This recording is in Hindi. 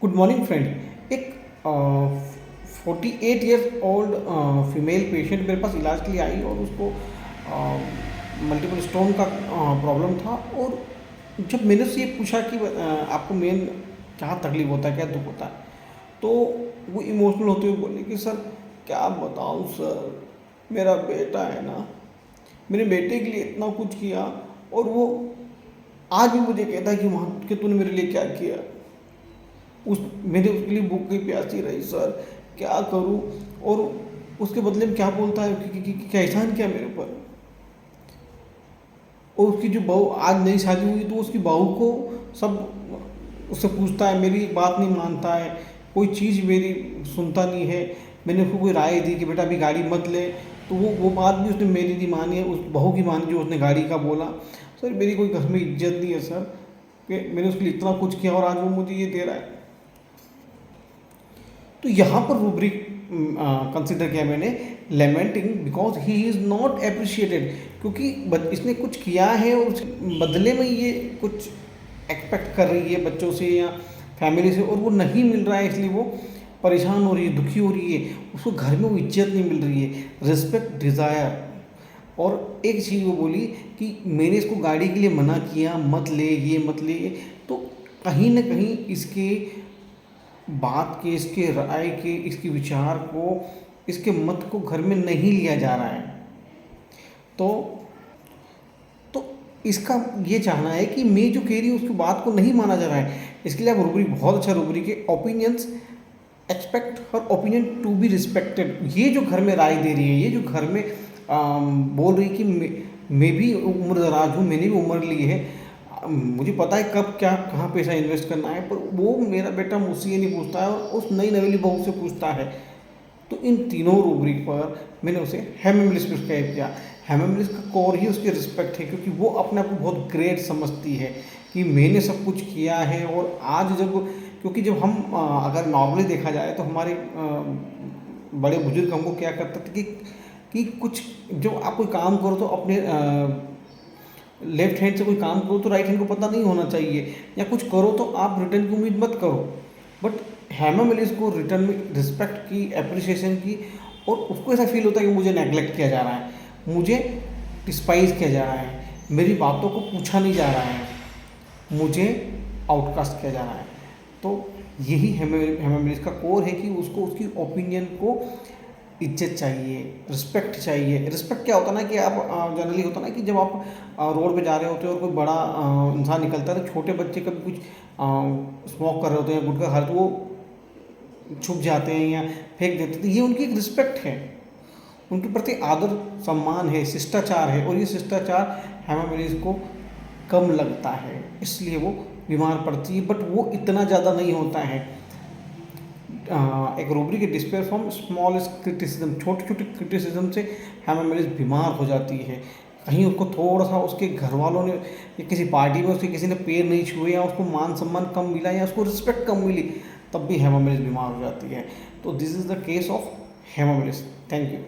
Good morning friend. एक 48 ईयर्स ओल्ड फीमेल पेशेंट मेरे पास इलाज के लिए आई और उसको मल्टीपल स्टोन का प्रॉब्लम था। और जब मैंने उससे ये पूछा कि आपको मेन क्या तकलीफ होता है, क्या दुख होता है, तो वो इमोशनल होते हुए बोले कि सर क्या बताऊँ सर, मेरा बेटा है ना, मेरे बेटे के लिए इतना कुछ किया और वो आज भी मुझे कहता है कि वहाँ कि तूने मेरे लिए क्या किया। उस मैंने उसके लिए भूख की प्यासी रही सर, क्या करूं। और उसके बदले में क्या बोलता है कि एहसान किया मेरे ऊपर। और उसकी जो बहू आज नई शादी हुई तो उसकी बहू को सब उससे पूछता है, मेरी बात नहीं मानता है, कोई चीज़ मेरी सुनता नहीं है। मैंने उसको कोई राय दी कि बेटा अभी गाड़ी मत ले, तो वो बात भी उसने मेरी नहीं मानी है, उस बहू की मानी जो उसने गाड़ी का बोला। सर मेरी कोई घर में इज्जत नहीं है सर, कि मैंने उसके लिए इतना कुछ किया और आज वो मुझे ये दे रहा है। तो यहाँ पर रूब्रिक कंसिडर किया मैंने, lamenting because he is not appreciated, क्योंकि इसने कुछ किया है और उसके बदले में ये कुछ एक्सपेक्ट कर रही है बच्चों से या फैमिली से, और वो नहीं मिल रहा है, इसलिए वो परेशान हो रही है, दुखी हो रही है, उसको घर में वो इज्जत नहीं मिल रही है, रिस्पेक्ट डिज़ायर। और एक चीज़ वो बोली कि मैंने इसको गाड़ी के लिए मना किया, मत ले ये मत ले ये, तो कहीं ना कहीं इसके बात के, इसके राय के, इसके विचार को, इसके मत को घर में नहीं लिया जा रहा है। तो तो इसका ये चाहना है कि मैं जो कह रही हूँ उसकी बात को नहीं माना जा रहा है। इसके लिए आप रूब्रिक, बहुत अच्छा रूब्रिक है, ओपिनियंस एक्सपेक्ट हर ओपिनियन टू बी रिस्पेक्टेड। ये जो घर में राय दे रही है, ये जो घर में बोल रही कि मैं भी उम्र दराज हूँ, मैंने भी उम्र ली है, मुझे पता है कब क्या कहाँ पैसा इन्वेस्ट करना है, पर वो मेरा बेटा मुझसे ये नहीं पूछता है और उस नई नवेली बहू से पूछता है। तो इन तीनों रूब्रिक पर मैंने उसे हेमेमिलिस प्रिस्क्राइब किया। हेमेमिलिस का कोर ही उसकी रिस्पेक्ट है, क्योंकि वो अपने आप को बहुत ग्रेट समझती है कि मैंने सब कुछ किया है। और आज जब, क्योंकि जब हम अगर नॉर्मली देखा जाए तो हमारे बड़े बुजुर्ग हमको क्या करते थे कि कुछ जब आप कोई काम करो तो अपने लेफ्ट हैंड से कोई काम करो तो राइट हैंड को पता नहीं होना चाहिए, या कुछ करो तो आप रिटर्न की उम्मीद मत करो। बट हेमा मालिनी को रिटर्न में रिस्पेक्ट की, अप्रिसिएशन की, और उसको ऐसा फील होता है कि मुझे नेगलेक्ट किया जा रहा है, मुझे डिस्पाइज किया जा रहा है, मेरी बातों को पूछा नहीं जा रहा है, मुझे आउटकास्ट किया जा रहा है। तो यही हेमा मालिनी का कोर है कि उसको उसकी ओपिनियन को इज्जत चाहिए, रिस्पेक्ट चाहिए। रिस्पेक्ट क्या होता है ना कि आप जनरली होता है ना कि जब आप रोड पे जा रहे होते हो और कोई बड़ा इंसान निकलता है तो छोटे बच्चे कभी कुछ स्मोक कर रहे होते हैं, गुटखा खा रहे, तो वो छुप जाते हैं या फेंक देते हैं। तो ये उनकी एक रिस्पेक्ट है, उनके प्रति आदर सम्मान है, शिष्टाचार है, और ये शिष्टाचार हेमा मालिनी को कम लगता है, इसलिए वो बीमार पड़ती है। बट वो इतना ज़्यादा नहीं होता है। एक रूब्रिक है डिस्पेयर फ्रॉम स्मॉल क्रिटिसिज्म, छोटे छोटे क्रिटिसिज्म से हेमा मालिनी बीमार हो जाती है। कहीं उसको थोड़ा सा उसके घर वालों ने या किसी पार्टी में उसके किसी ने पैर नहीं छुए, या उसको मान सम्मान कम मिला, या उसको रिस्पेक्ट कम मिली, तब भी हेमा मालिनी बीमार हो जाती है। तो this is the case of Hema Malini. Thank you.